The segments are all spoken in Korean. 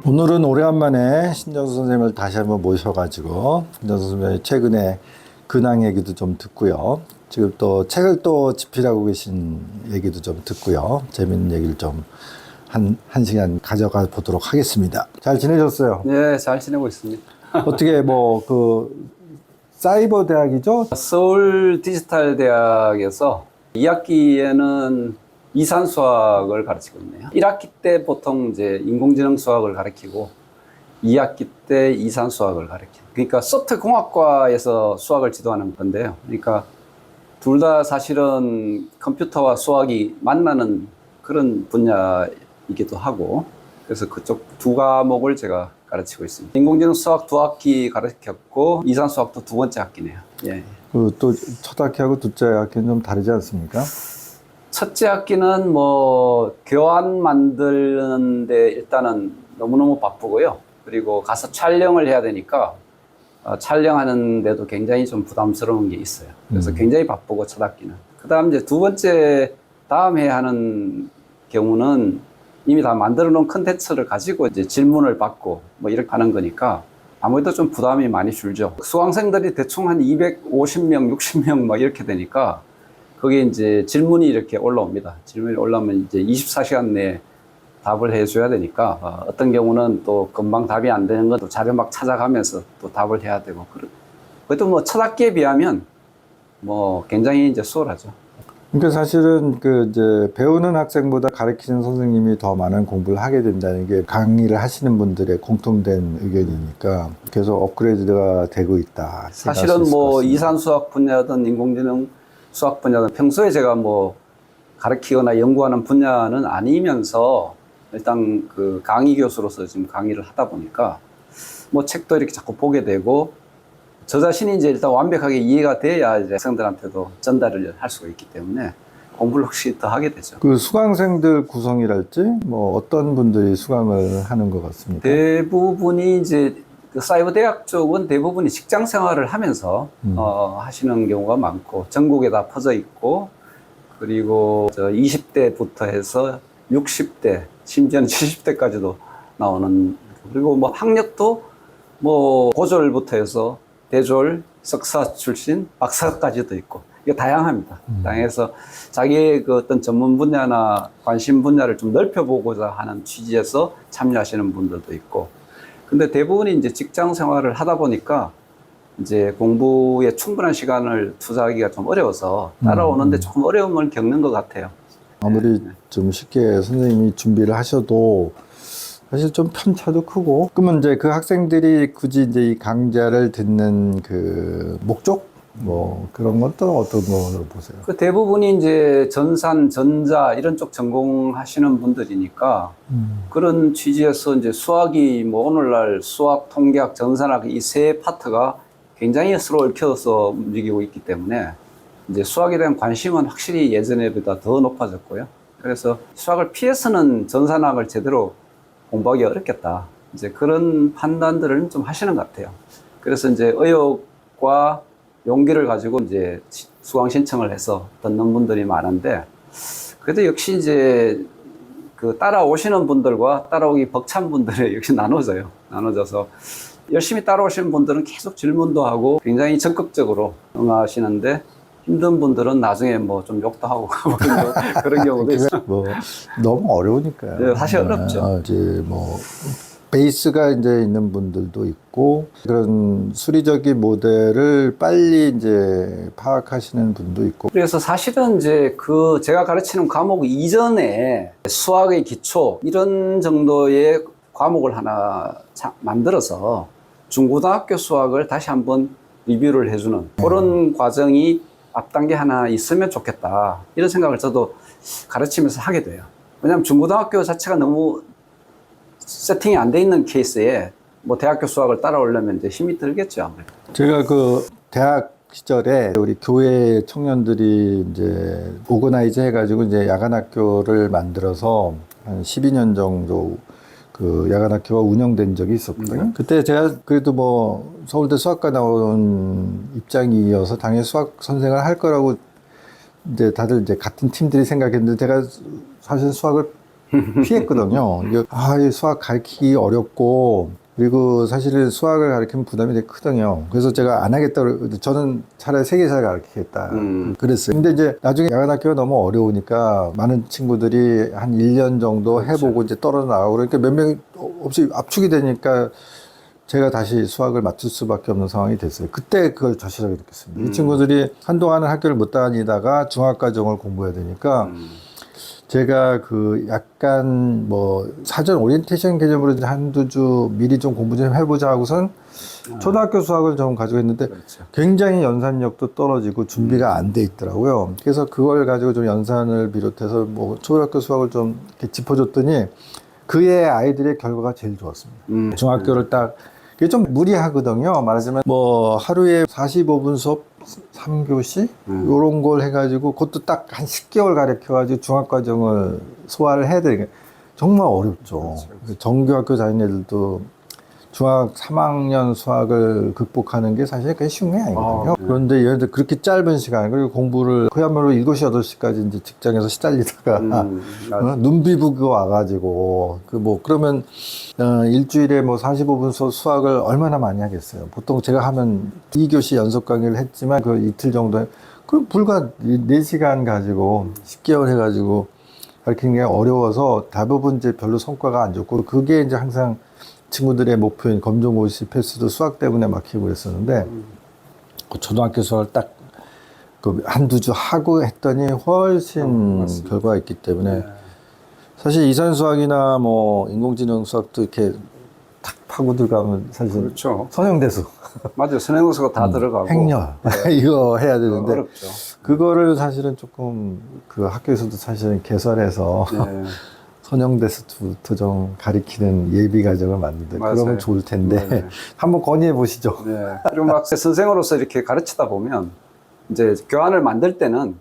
오늘은 오래간만에 신정수 선생님을 다시 한번 모셔가지고 신정수 선생님의 최근에 근황 얘기도 좀 듣고요. 지금 또 책을 또 집필하고 계신 얘기도 좀 듣고요. 재밌는 얘기를 좀 한 시간 가져가 보도록 하겠습니다. 잘 지내셨어요? 네, 잘 지내고 있습니다. 어떻게 사이버 대학이죠? 서울 디지털 대학에서 2학기에는 이산 수학을 가르치고 있네요. 1학기 때 보통 이제 인공지능 수학을 가르치고 2학기 때 이산 수학을 가르치고, 그러니까 소프트 공학과에서 수학을 지도하는 건데요. 그러니까 둘 다 사실은 컴퓨터와 수학이 만나는 그런 분야이기도 하고, 그래서 그쪽 두 과목을 제가 가르치고 있습니다. 인공지능 수학 2학기 가르쳤고 이산 수학도 두 번째 학기네요. 예. 또 첫 학기하고 둘째 학기는 좀 다르지 않습니까? 첫째 학기는 뭐 교환 만드는데 일단은 너무너무 바쁘고요. 그리고 가서 촬영을 해야 되니까 촬영하는데도 굉장히 좀 부담스러운 게 있어요. 그래서 굉장히 바쁘고 첫 학기는. 그다음 이제 두 번째 다음 해 하는 경우는 이미 다 만들어 놓은 컨텐츠를 가지고 이제 질문을 받고 뭐 이렇게 하는 거니까 아무래도 좀 부담이 많이 줄죠. 수강생들이 대충 한 250명, 60명 막 이렇게 되니까 거기에 이제 질문이 이렇게 올라옵니다. 질문이 올라오면 이제 24시간 내에 답을 해줘야 되니까 어떤 경우는 또 금방 답이 안 되는 것도 자료 막 찾아가면서 또 답을 해야 되고, 그것도 뭐 첫 학기에 비하면 뭐 굉장히 이제 수월하죠. 그러니까 사실은 이제 배우는 학생보다 가르치는 선생님이 더 많은 공부를 하게 된다는 게 강의를 하시는 분들의 공통된 의견이니까 계속 업그레이드가 되고 있다. 사실은 뭐 이산 수학 분야든 인공지능 수학 분야든 평소에 제가 뭐 가르치거나 연구하는 분야는 아니면서 일단 그 강의 교수로서 지금 강의를 하다 보니까 뭐 책도 이렇게 자꾸 보게 되고, 저 자신이 이제 일단 완벽하게 이해가 돼야 이제 학생들한테도 전달을 할 수가 있기 때문에 공부를 혹시 더 하게 되죠. 그 수강생들 구성이랄지 뭐 어떤 분들이 수강을 하는 것 같습니까? 대부분이 이제 그 사이버 대학 쪽은 대부분이 직장 생활을 하면서 하시는 경우가 많고, 전국에 다 퍼져 있고, 그리고 20대부터 해서 60대, 심지어는 70대까지도 나오는, 그리고 뭐 학력도 뭐 고졸부터 해서 대졸, 석사 출신, 박사까지도 있고, 이게 다양합니다. 다양해서 자기의 그 어떤 전문 분야나 관심 분야를 좀 넓혀보고자 하는 취지에서 참여하시는 분들도 있고, 근데 대부분이 이제 직장 생활을 하다 보니까 이제 공부에 충분한 시간을 투자하기가 좀 어려워서 따라오는데 조금 어려움을 겪는 것 같아요. 아무리 좀 쉽게 선생님이 준비를 하셔도 사실 좀 편차도 크고, 그러면 이제 그 학생들이 굳이 이제 이 강좌를 듣는 그 목적? 뭐 그런 것도 어떤 거로 보세요? 그 대부분이 이제 전산, 전자 이런 쪽 전공하시는 분들이니까 그런 취지에서 이제 수학이 뭐 오늘날 수학, 통계학, 전산학 이 세 파트가 굉장히 서로 얽혀서 움직이고 있기 때문에 이제 수학에 대한 관심은 확실히 예전에보다 더 높아졌고요. 그래서 수학을 피해서는 전산학을 제대로 공부하기 어렵겠다, 이제 그런 판단들을 좀 하시는 것 같아요. 그래서 이제 의욕과 용기를 가지고 이제 수강 신청을 해서 듣는 분들이 많은데, 그래도 역시 이제 그 따라오시는 분들과 따라오기 벅찬 분들이 역시 나눠져서 열심히 따라오시는 분들은 계속 질문도 하고 굉장히 적극적으로 응하시는데, 힘든 분들은 나중에 뭐 좀 욕도 하고 그런 경우도 있어요. 뭐 너무 어려우니까요. 네, 사실 어렵죠. 이제 뭐 베이스가 이제 있는 분들도 있고, 그런 수리적인 모델을 빨리 이제 파악하시는 분도 있고. 그래서 사실은 이제 그 제가 가르치는 과목 이전에 수학의 기초 이런 정도의 과목을 하나 만들어서 중고등학교 수학을 다시 한번 리뷰를 해주는 그런 과정이 앞단계 하나 있으면 좋겠다, 이런 생각을 저도 가르치면서 하게 돼요. 왜냐하면 중고등학교 자체가 너무 세팅이 안 돼 있는 케이스에 뭐 대학교 수학을 따라오려면 이제 힘이 들겠죠, 아무래도. 제가 그 대학 시절에 우리 교회 청년들이 이제 오거나이즈 해가지고 이제 야간학교를 만들어서 한 12년 정도 그 야간학교가 운영된 적이 있었거든요. 그때 제가 그래도 뭐 서울대 수학과 나온 입장이어서 당연히 수학 선생을 할 거라고 이제 다들 이제 같은 팀들이 생각했는데, 제가 사실 수학을 피했거든요. 이 수학 가르치기 어렵고, 그리고 사실은 수학을 가르치면 부담이 되게 크거든요. 그래서 제가 안 하겠다고, 저는 차라리 세계사를 가르치겠다. 그랬어요. 근데 이제 나중에 야간학교가 너무 어려우니까 많은 친구들이 한 1년 정도 해보고 이제 떨어져 나가고 그러니까 몇 명이 없이 압축이 되니까 제가 다시 수학을 맡을 수밖에 없는 상황이 됐어요. 그때 그걸 절실하게 느꼈습니다. 이 친구들이 한동안은 학교를 못 다니다가 중학과정을 공부해야 되니까 제가 그 약간 뭐 사전 오리엔테이션 개념으로 이제 한두 주 미리 좀 공부 좀 해보자 하고선 초등학교 수학을 좀 가지고 있는데 그렇죠. 굉장히 연산력도 떨어지고 준비가 안 돼 있더라고요. 그래서 그걸 가지고 좀 연산을 비롯해서 뭐 초등학교 수학을 좀 이렇게 짚어줬더니 그의 아이들의 결과가 제일 좋았습니다. 중학교를 딱 이게 좀 무리하거든요. 말하자면 뭐 하루에 45분 수업 3교시 요런 걸 해가지고 그것도 딱 한 10개월 가르쳐가지고 중학과정을 소화를 해야 되니까 정말 어렵죠. 정규학교 다니는 애들도 중학 3학년 수학을 극복하는 게 사실 그게 쉬운 게 아니거든요. 그런데 얘네들 그렇게 짧은 시간, 그리고 공부를 그야말로 7시, 8시까지 이제 직장에서 시달리다가 눈 비비고 와가지고 그러면 일주일에 뭐 45분 수학을 얼마나 많이 하겠어요. 보통 제가 하면 2교시 연속 강의를 했지만 그 이틀 정도 그 불과 4시간 가지고 10개월 해가지고 가르치는 게 어려워서 대부분 이제 별로 성과가 안 좋고 그게 이제 항상 친구들의 목표인 검정고시 패스도 수학 때문에 막히고 그랬었는데 그 초등학교 수학을 딱 그 한두 주 하고 했더니 훨씬 결과가 있기 때문에 사실 이산 수학이나 뭐 인공지능 수학도 이렇게 탁 파고 들어가면 사실 그렇죠. 선형대수 맞아요. 선행도수가 다 들어가고 행렬 이거 해야 되는데 어렵죠. 그거를 사실은 조금 그 학교에서도 사실은 개설해서 선형대수부터 좀 가리키는 예비 과정을 만드는데 맞아요. 그러면 좋을 텐데 맞아요. 한번 건의해 보시죠. 네. 그리고 막 선생으로서 이렇게 가르치다 보면 이제 교환을 만들 때는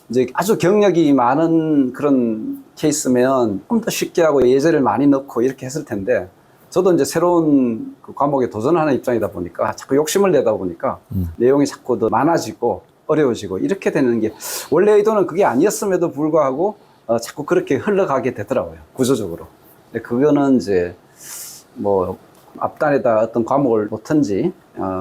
이제 아주 경력이 많은 그런 케이스면 좀 더 쉽게 하고 예제를 많이 넣고 이렇게 했을 텐데 저도 이제 새로운 그 과목에 도전하는 입장이다 보니까 자꾸 욕심을 내다 보니까 내용이 자꾸 더 많아지고 어려워지고 이렇게 되는 게 원래 의도는 그게 아니었음에도 불구하고 자꾸 그렇게 흘러가게 되더라고요. 구조적으로. 근데 그거는 이제 뭐 앞단에다 어떤 과목을 놓든지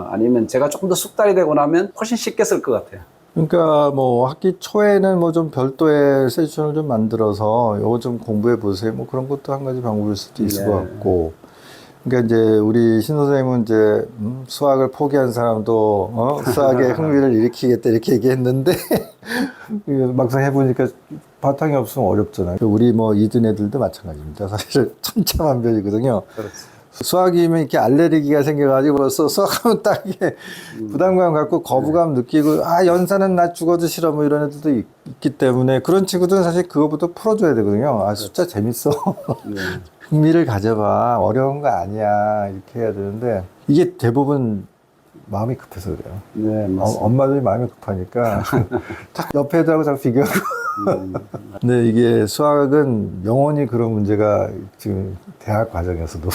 아니면 제가 조금 더 숙달이 되고 나면 훨씬 쉽게 쓸 것 같아요. 그러니까 뭐 학기 초에는 뭐 좀 별도의 세션을 좀 만들어서 요거 좀 공부해 보세요. 뭐 그런 것도 한 가지 방법일 수도 있을 것 같고. 그러니까 이제 우리 신 선생님은 이제 수학을 포기한 사람도 수학에 흥미를 일으키겠다 이렇게 얘기했는데 막상 해보니까 바탕이 없으면 어렵잖아요. 우리 뭐 이든 애들도 마찬가지입니다. 사실 천차만별이거든요. 그렇죠. 수학이면 이렇게 알레르기가 생겨가지고 벌써 수학하면 딱 이게 부담감 갖고 거부감 느끼고 연산은 나 죽어도 싫어 뭐 이런 애들도 있기 때문에 그런 친구들은 사실 그거부터 풀어줘야 되거든요. 숫자 재밌어. 흥미를 가져봐. 어려운 거 아니야. 이렇게 해야 되는데 이게 대부분 마음이 급해서 그래요. 네, 맞습니다. 엄마들이 마음이 급하니까 옆에 애들하고 자꾸 비교하고. 근데 이게 수학은 영원히 그런 문제가 지금 대학 과정에서도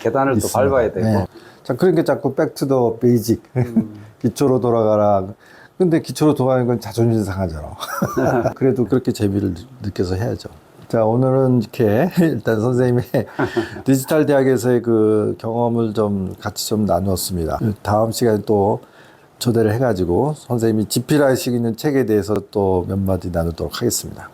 계단을 또 있습니다. 밟아야 되고. 네. 자, 그러니까 자꾸 백투 더 베이직 기초로 돌아가라. 근데 기초로 돌아가는 건 자존심 상하잖아. 그래도 그렇게 재미를 느껴서 해야죠. 자, 오늘은 이렇게 일단 선생님의 디지털 대학에서의 그 경험을 좀 같이 좀 나누었습니다. 다음 시간에 또 초대를 해가지고 선생님이 집필하시고 있는 책에 대해서 또 몇 마디 나누도록 하겠습니다.